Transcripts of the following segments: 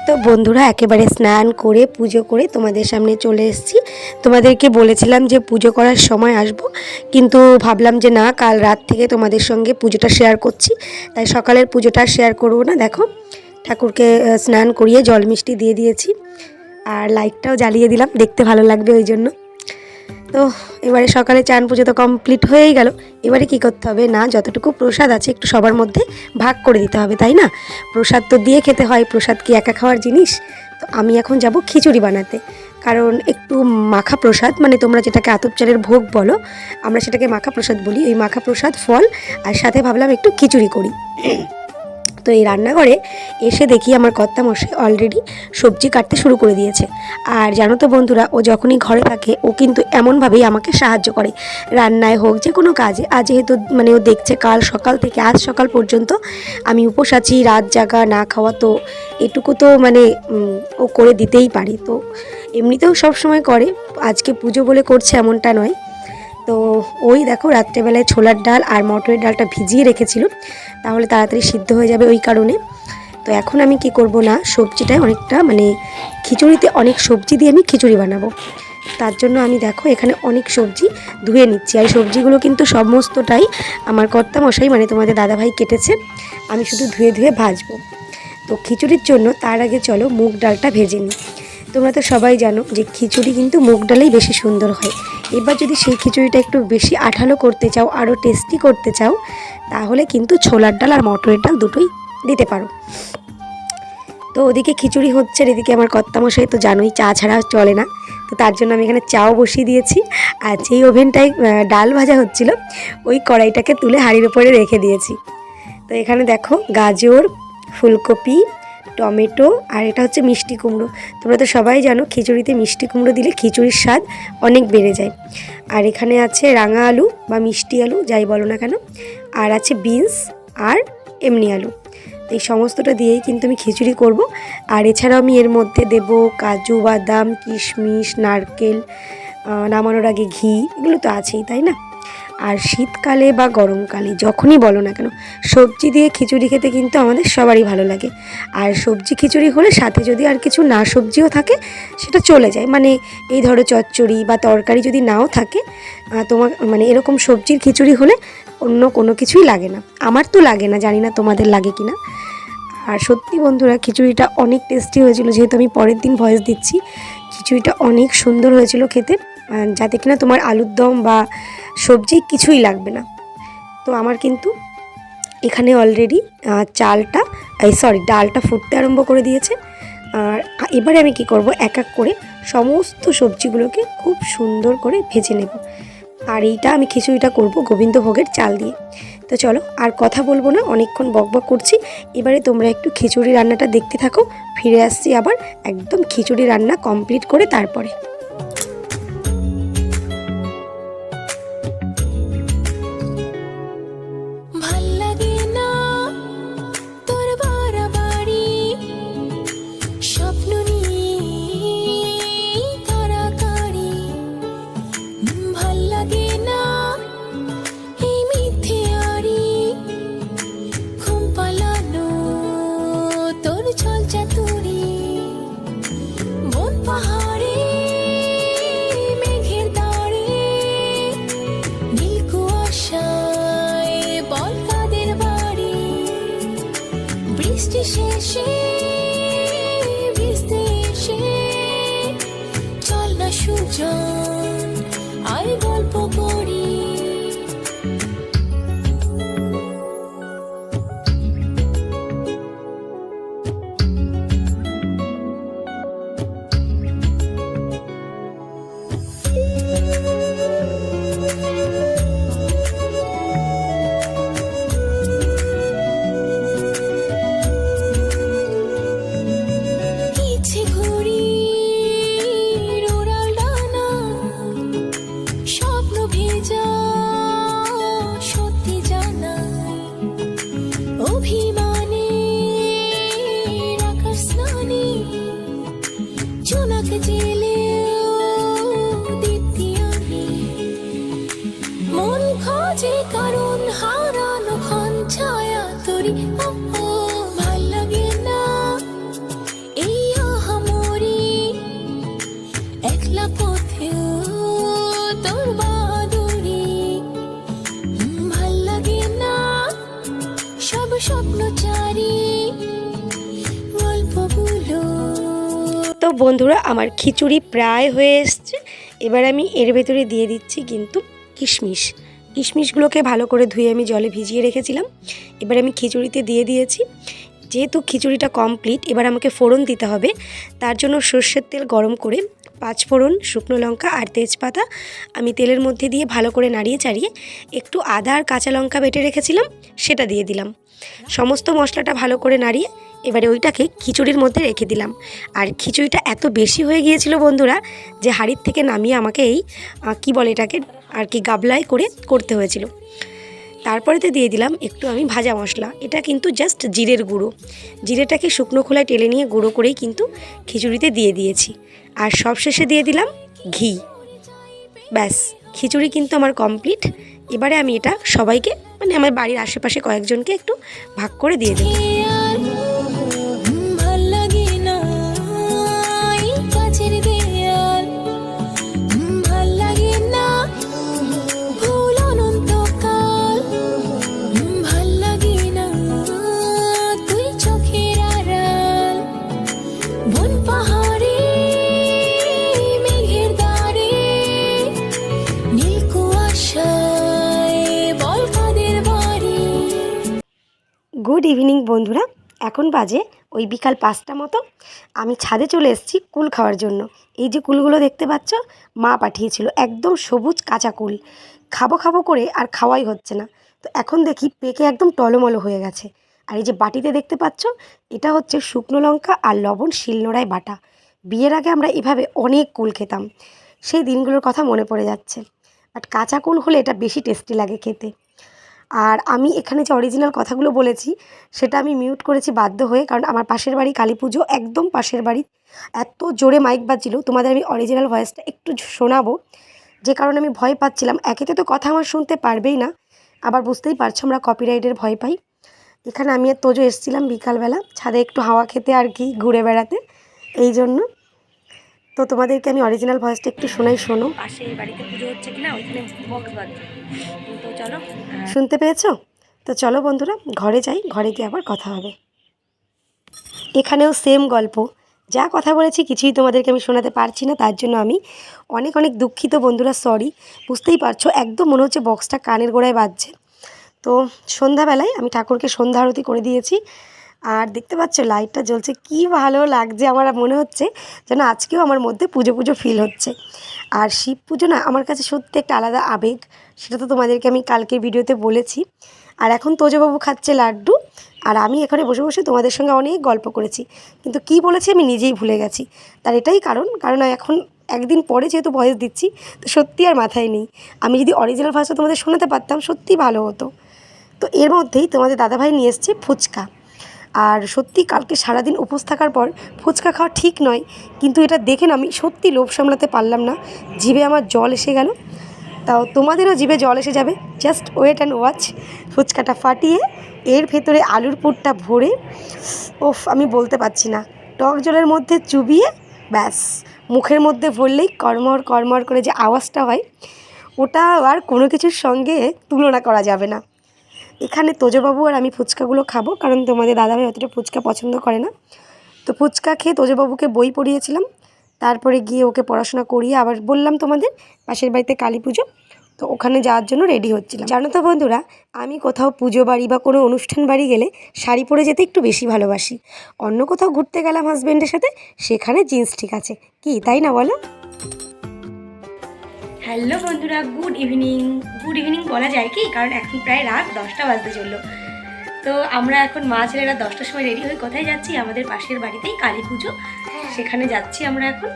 তো বন্ধুরা একেবারে স্নান করে পুজো করে তোমাদের সামনে চলে এসেছি। তোমাদেরকে বলেছিলাম যে পুজো করার সময় আসব, কিন্তু ভাবলাম যে না, কাল রাত থেকে তোমাদের সঙ্গে পুজোটা শেয়ার করছি, তাই সকালের পুজোটা শেয়ার করব না। দেখো ঠাকুরকে স্নান করিয়ে জল মিষ্টি দিয়ে দিয়েছি, আর লাইটটাও জ্বালিয়ে দিলাম, দেখতে ভালো লাগবে ওই জন্য। তো এবারে সকালে চান পুজো তো কমপ্লিট হয়েই গেল। এবারে কি করতে হবে না, যতটুকু প্রসাদ আছে একটু সবার মধ্যে ভাগ করে দিতে হবে, তাই না? প্রসাদ তো দিয়ে খেতে হয়, প্রসাদ কি একা খাওয়ার জিনিস? তো আমি এখন যাব খিচুড়ি বানাতে, কারণ একটু মাখা প্রসাদ, মানে তোমরা যেটাকে আতপ চালের ভোগ বলো, আমরা সেটাকে মাখা প্রসাদ বলি। ওই মাখা প্রসাদ ফল আর সাথে ভাবলাম একটু খিচুড়ি করি। তো এই রান্নাঘরে এসে দেখি আমার কর্তামশাই অলরেডি সবজি কাটতে শুরু করে দিয়েছে। আর জানো তো বন্ধুরা, ও যখনই ঘরে থাকে ও কিন্তু এমনভাবেই আমাকে সাহায্য করে, রান্নায় হোক যে কোনো কাজে। আজ যেহেতু মানে ও দেখছে কাল সকাল থেকে আজ সকাল পর্যন্ত আমি উপোস আছি, রাত জাগা না খাওয়া, তো এটুকু তো মানে ও করে দিতেই পারে। তো এমনিতেও সব সময় করে, আজকে পুজো বলে করছে এমনটা নয়। তো ওই দেখো রাত্রেবেলায় ছোলার ডাল আর মটরের ডালটা ভিজিয়ে রেখেছিল, তাহলে তাড়াতাড়ি সিদ্ধ হয়ে যাবে ওই কারণে। তো এখন আমি কি করব না, সবজিটায় অনেকটা মানে খিচুড়িতে অনেক সবজি দিয়ে আমি খিচুড়ি বানাবো। তার জন্য আমি দেখো এখানে অনেক সবজি ধুয়ে নিচ্ছি, আর সবজিগুলো কিন্তু সমস্তটাই আমার কর্তামশাই মানে তোমাদের দাদাভাই কেটেছে, আমি শুধু ধুয়ে ধুয়ে ভাজবো। তো খিচুড়ির জন্য তার আগে চলো মুগ ডালটা ভেজে নিই। তোমরা তো সবাই জানো যে খিচুড়ি কিন্তু মুগ ডালেই বেশি সুন্দর হয়। এবার যদি সেই খিচুড়িটা একটু বেশি আঠালো করতে চাও, আরও টেস্টি করতে চাও, তাহলে কিন্তু ছোলার ডাল আর মটরের ডাল দুটোই দিতে পারো। তো ওদিকে খিচুড়ি হচ্ছে, আর এদিকে আমার কর্তামশাই তো জানোই চা ছাড়া চলে না, তো তার জন্য আমি এখানে চাও বসিয়ে দিয়েছি। আর যেই ওভেনটায় ডাল ভাজা হচ্ছিল ওই কড়াইটাকে তুলে হাঁড়ির উপরে রেখে দিয়েছি। তো এখানে দেখো গাজর, ফুলকপি, টমেটো আর এটা হচ্ছে মিষ্টি কুমড়ো। তোমরা তো সবাই জানো খিচুড়িতে মিষ্টি কুমড়ো দিলে খিচুড়ির স্বাদ অনেক বেড়ে যায়। আর এখানে আছে রাঙা আলু বা মিষ্টি আলু যাই বলো না কেন, আর আছে বিনস আর এমনি আলু। এই সমস্তটা দিয়েই কিন্তু আমি খিচুড়ি করব। আর এছাড়াও আমি এর মধ্যে দেব কাজু বাদাম, কিশমিশ, নারকেল, নামানোর আগে ঘি, এগুলো তো আছেই, তাই না? আর শীতকালে বা গরমকালে যখনই বলো না কেন, সবজি দিয়ে খিচুড়ি খেতে কিন্তু আমাদের সবারই ভালো লাগে। আর সবজি খিচুড়ি হলে সাথে যদি আর কিছু না সবজিও থাকে সেটা চলে যায়, মানে এই ধরো চচ্চড়ি বা তরকারি যদি নাও থাকে, তোমার মানে এরকম সবজির খিচুড়ি হলে অন্য কোনো কিছুই লাগে না। আমার তো লাগে না, জানি না তোমাদের লাগে কি না। আর সত্যি বন্ধুরা খিচুড়িটা অনেক টেস্টি হয়েছিল, যেহেতু আমি পরের দিন ভয়েস দিচ্ছি। খিচুড়িটা অনেক সুন্দর হয়েছিল খেতে, যাতে কিনা তোমার আলুর দম বা সবজি কিছুই লাগবে না। তো আমার কিন্তু এখানে অলরেডি ডালটা ফুটতে আরম্ভ করে দিয়েছে। আর এবারে আমি কি করব, এক এক করে সমস্ত সবজিগুলোকে খুব সুন্দর করে ভেজে নেব। আর এইটা আমি খিচুড়িটা করব গোবিন্দভোগের চাল দিয়ে। তো চলো আর কথা বলবো না, অনেকক্ষণ বকবক করছি, এবারে তোমরা একটু খিচুড়ি রান্নাটা দেখতে থাকো। ফিরে আসছি আবার একদম খিচুড়ি রান্না কমপ্লিট করে তারপরে। পাহাড়ে বন্ধুরা, আমার খিচুড়ি প্রায় হয়ে এসছে। এবার আমি এর ভেতরে দিয়ে দিচ্ছি কিন্তু কিশমিশগুলোকে ভালো করে ধুয়ে আমি জলে ভিজিয়ে রেখেছিলাম। এবার আমি খিচুড়িতে দিয়ে দিয়েছি। যেহেতু খিচুড়িটা কমপ্লিট, এবার আমাকে ফোড়ন দিতে হবে। তার জন্য সর্ষের তেল গরম করে 5 ফোড়ন, শুকনো লঙ্কা আর তেজপাতা আমি তেলের মধ্যে দিয়ে ভালো করে নাড়িয়ে চাড়িয়ে একটু আদা আর কাঁচা লঙ্কা বেটে রেখেছিলাম, সেটা দিয়ে দিলাম। সমস্ত মশলাটা ভালো করে নাড়িয়ে এবারে ওইটাকে খিচুড়ির মধ্যে রেখে দিলাম। আর খিচুড়িটা এত বেশি হয়ে গিয়েছিল বন্ধুরা যে হাঁড়ির থেকে নামিয়ে আমাকে এই কী বলে এটাকে আর কি গাবলায় করে করতে হয়েছিল। তারপরেতে দিয়ে দিলাম একটু আমি ভাজা মশলা। এটা কিন্তু জাস্ট জিরের গুঁড়ো, জিরেটাকে শুকনো খোলায় টেলে নিয়ে গুঁড়ো করেই কিন্তু খিচুড়িতে দিয়ে দিয়েছি। আর সবশেষে দিয়ে দিলাম ঘি। ব্যাস, খিচুড়ি কিন্তু আমার কমপ্লিট। এবারে আমি এটা সবাইকে, মানে আমার বাড়ির আশেপাশে কয়েকজনকে একটু ভাগ করে দিয়ে দেবো। গুড ইভিনিং বন্ধুরা, এখন বাজে ওই বিকাল 5টা মতো। আমি ছাদে চলে এসেছি কুল খাওয়ার জন্য। এই যে কুলগুলো দেখতে পাচ্ছ, মা পাঠিয়েছিল, একদম সবুজ কাঁচা কুল। খাবো খাবো করে আর খাওয়াই হচ্ছে না। তো এখন দেখি পেকে একদম টলমলো হয়ে গেছে। আর এই যে বাটিতে দেখতে পাচ্ছ, এটা হচ্ছে শুকনো লঙ্কা আর লবণ শিলনোড়ায় বাটা। বিয়ের আগে আমরা এভাবে অনেক কুল খেতাম, সেই দিনগুলোর কথা মনে পড়ে যাচ্ছে। বাট কাঁচা কুল হলে এটা বেশি টেস্টি লাগে খেতে। আর আমি এখানে যে অরিজিনাল কথাগুলো বলেছি সেটা আমি মিউট করেছি বাধ্য হয়ে, কারণ আমার পাশের বাড়ি কালী পুজো, একদম পাশের বাড়ি। এত জোরে মাইক বাজছিল, তোমাদের আমি অরিজিনাল ভয়েসটা একটু শোনাবো। যে কারণে আমি ভয় পাচ্ছিলাম, একেতে তো কথা আমার শুনতে পারবেই না, আবার বুঝতেই পারছো আমরা কপিরাইটের ভয় পাই। এখানে আমি আর তোজো এসেছিলাম বিকালবেলা ছাদে একটু হাওয়া খেতে আর কি, ঘুরে বেড়াতে, এই জন্য। তো তোমাদেরকে আমি অরিজিনাল ভয়েসটা একটু শোনাই, শোনো। পাশে বাড়িতে পুজো হচ্ছে কিনা, ওইখানে বক্স বাজছে, তো চলো শুনতে পেয়েছো? তো চলো বন্ধুরা ঘরে যাই, ঘরে গিয়ে আবার কথা হবে। এখানেও সেম গল্প, যা কথা বলেছি কিছুই তোমাদেরকে আমি শোনাতে পারছি না, তার জন্য আমি অনেক অনেক দুঃখিত বন্ধুরা, সরি। বুঝতেই পারছো একদম মনে হচ্ছে বক্সটা কানের গোড়ায় বাজছে। তো সন্ধ্যাবেলায় আমি ঠাকুরকে সন্ধ্যা আরতি করে দিয়েছি। আর দেখতে পাচ্ছ লাইটটা জ্বলছে, কি ভালো লাগছে। আমার মনে হচ্ছে যেন আজকেও আমার মধ্যে পুজো পুজো ফিল হচ্ছে। আর শিব পুজো না আমার কাছে সত্যি একটা আলাদা আবেগ, সেটা তো তোমাদেরকে আমি কালকের ভিডিওতে বলেছি। আর এখন তোজবাবু খাচ্ছে লাড্ডু, আর আমি এখানে বসে বসে তোমাদের সঙ্গে অনেক গল্প করেছি, কিন্তু কি বলেছি আমি নিজেই ভুলে গেছি। তার এটাই কারণ এখন একদিন পরে যেহেতু ভয়েস দিচ্ছি, তো সত্যি আর মাথায় নেই। আমি যদি অরিজিনাল ভাষা তোমাদের শোনাতে পারতাম সত্যিই ভালো হতো। তো এর মধ্যেই তোমাদের দাদাভাই নিয়ে এসছে ফুচকা। আর সত্যি কালকে সারাদিন উপোস থাকার পর ফুচকা খাওয়া ঠিক নয়, কিন্তু এটা দেখে না আমি সত্যি লোভ সামলাতে পারলাম না, জিভে আমার জল এসে গেল। তাও তোমাদেরও জিভে জল এসে যাবে, জাস্ট ওয়েট অ্যান্ড ওয়াচ। ফুচকাটা ফাটিয়ে এর ভেতরে আলুর পুরটা ভরে, ওফ আমি বলতে পারছি না, টক জলের মধ্যে চুবিয়ে ব্যাস মুখের মধ্যে ভরলেই কড়মড় কড়মড় করে যে আওয়াজটা হয়, ওটা আর কোনো কিছুর সঙ্গে তুলনা করা যাবে না। এখানে তোজবাবু আর আমি ফুচকাগুলো খাবো, কারণ তোমাদের দাদাভাই অতটা ফুচকা পছন্দ করে না। তো ফুচকা খেয়ে তোজবাবুকে বই পড়িয়েছিলাম, তারপরে গিয়ে ওকে পড়াশোনা করিয়ে আবার বললাম তোমাদের পাশের বাড়িতে কালী পুজো, তো ওখানে যাওয়ার জন্য রেডি হচ্ছিলাম। জানো তো বন্ধুরা, আমি কোথাও পুজো বাড়ি বা কোনো অনুষ্ঠান বাড়ি গেলে শাড়ি পরে যেতে একটু বেশি ভালোবাসি। অন্য কোথাও ঘুরতে গেলাম হাজব্যান্ডের সাথে, সেখানে জিন্স ঠিক আছে, কি তাই না বলো? হ্যালো বন্ধুরা, গুড ইভিনিং বলা যায় কি, কারণ এখন প্রায় রাত 10টা বাজতে চললো। তো আমরা এখন মা ছেলেরা 10টার সময় রেডি হয়ে কোথায় যাচ্ছি? আমাদের পাশের বাড়িতেই কালী পুজো, সেখানে যাচ্ছি আমরা এখন।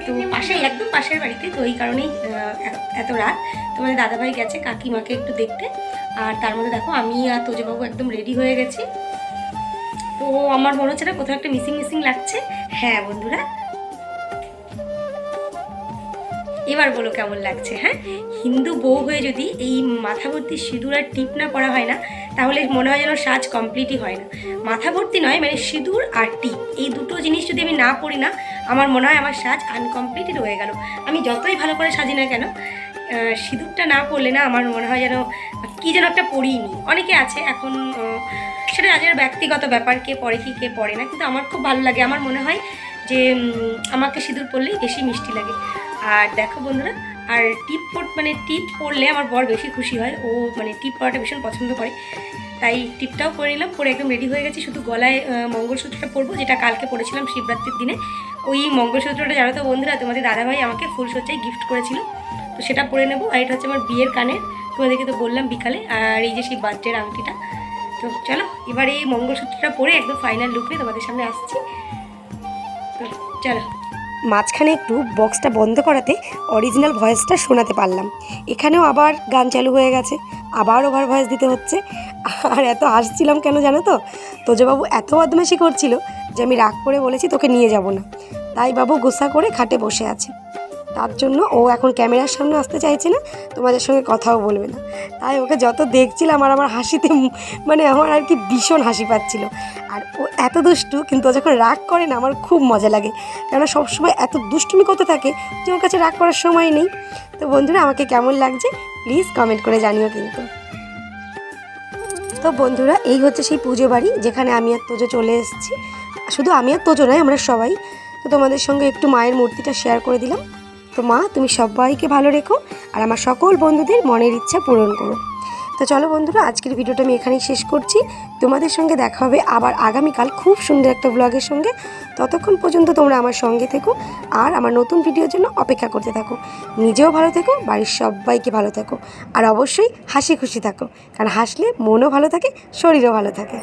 তো পাশেই, একদম পাশের বাড়িতে, তো এই কারণেই এত রাত। তোমাদের দাদাভাই গেছে কাকিমাকে একটু দেখতে, আর তার মধ্যে দেখো আমি আর তোজবাবু একদম রেডি হয়ে গেছি। তো আমার মনে হচ্ছে না কোথাও একটা মিসিং লাগছে। হ্যাঁ বন্ধুরা, এবার বলো কেমন লাগছে? হ্যাঁ, হিন্দু বউ হয়ে যদি এই মাথা ভর্তি সিঁদুর আর টিপ না পরা হয় না, তাহলে মনে হয় যেন সাজ কমপ্লিটই হয় না। মাথা ভর্তি নয়, মানে সিঁদুর আর টিপ, এই দুটো জিনিস যদি আমি না পরি না, আমার মনে হয় আমার সাজ আনকমপ্লিটই রয়ে গেল। আমি যতই ভালো করে সাজি না কেন, সিঁদুরটা না পরলে না আমার মনে হয় যেন কী যেন একটা পরিনি। অনেকে আছে এখন, সেটা যাদের ব্যক্তিগত ব্যাপার, কে পরে কি কে পরে না, কিন্তু আমার খুব ভালো লাগে। আমার মনে হয় যে আমাকে সিঁদুর পরলেই বেশি মিষ্টি লাগে। আর দেখো বন্ধুরা, আর টিপ পরলে আমার বর বেশি খুশি হয়, ও মানে টিপ পরাটা ভীষণ পছন্দ করে, তাই টিপটাও পরে নিলাম, পরে একদম রেডি হয়ে গেছি। শুধু গলায় মঙ্গলসূত্রটা পরবো, যেটা কালকে পরেছিলাম শিবরাত্রির দিনে। ওই মঙ্গলসূত্রটা জানো তো বন্ধুরা, তোমাদের দাদাভাই আমাকে ফুলসজ্জায় গিফট করেছিল, তো সেটা পরে নেবো। আর এটা হচ্ছে আমার বিয়ের কানের, তোমাদেরকে তো বললাম বিকালে। আর এই যে সেই বার্থডের আংটিটা। তো চলো এবার এই মঙ্গলসূত্রটা পরে একদম ফাইনাল লুকে তোমাদের সামনে আসছি। তো চলো, মাঝখানে একটু বক্সটা বন্ধ করাতে অরিজিনাল ভয়েসটা শোনাতে পারলাম। এখানেও আবার গান চালু হয়ে গেছে, আবার ওভার ভয়েস দিতে হচ্ছে। আর এত হাসছিলাম কেন জানো তো, তোজবাবু এত বদমাশি করছিল যে আমি রাগ করে বলেছি তোকে নিয়ে যাব না, তাই বাবু গুসা করে খাটে বসে আছে। তার জন্য ও এখন ক্যামেরার সামনে আসতে চাইছে না, তোমাদের সঙ্গে কথাও বলবে না। তাই ওকে যত দেখছিলাম আর আমার হাসিতে মানে আমার আর কি ভীষণ হাসি পাচ্ছিল। আর ও এত দুষ্টু, কিন্তু ও যখন রাগ করে না আমার খুব মজা লাগে, কেননা সবসময় এত দুষ্টুমি করতে থাকে যে ওর কাছে রাগ করার সময় নেই। তো বন্ধুরা, আমাকে কেমন লাগছে প্লিজ কমেন্ট করে জানিও কিন্তু। তো বন্ধুরা, এই হচ্ছে সেই পুজো বাড়ি যেখানে আমি আর তোজো চলে এসেছি। শুধু আমি আর তোজো নয়, আমরা সবাই। তো তোমাদের সঙ্গে একটু মায়ের মূর্তিটা শেয়ার করে দিলাম। তো মা, তুমি সবাইকে ভালো রেখো আর আমার সকল বন্ধুদের মনের ইচ্ছা পূরণ করো। তো চলো বন্ধুরা, আজকের ভিডিওটা আমি এখানেই শেষ করছি। তোমাদের সঙ্গে দেখা হবে আবার আগামীকাল খুব সুন্দর একটা ব্লগের সঙ্গে। ততক্ষণ পর্যন্ত তোমরা আমার সঙ্গে থেকো আর আমার নতুন ভিডিওর জন্য অপেক্ষা করতে থাকো। নিজেও ভালো থেকো, বাড়ির সবাইকে ভালো থেকো, আর অবশ্যই হাসি খুশি থাকো, কারণ হাসলে মনও ভালো থাকে, শরীরও ভালো থাকে।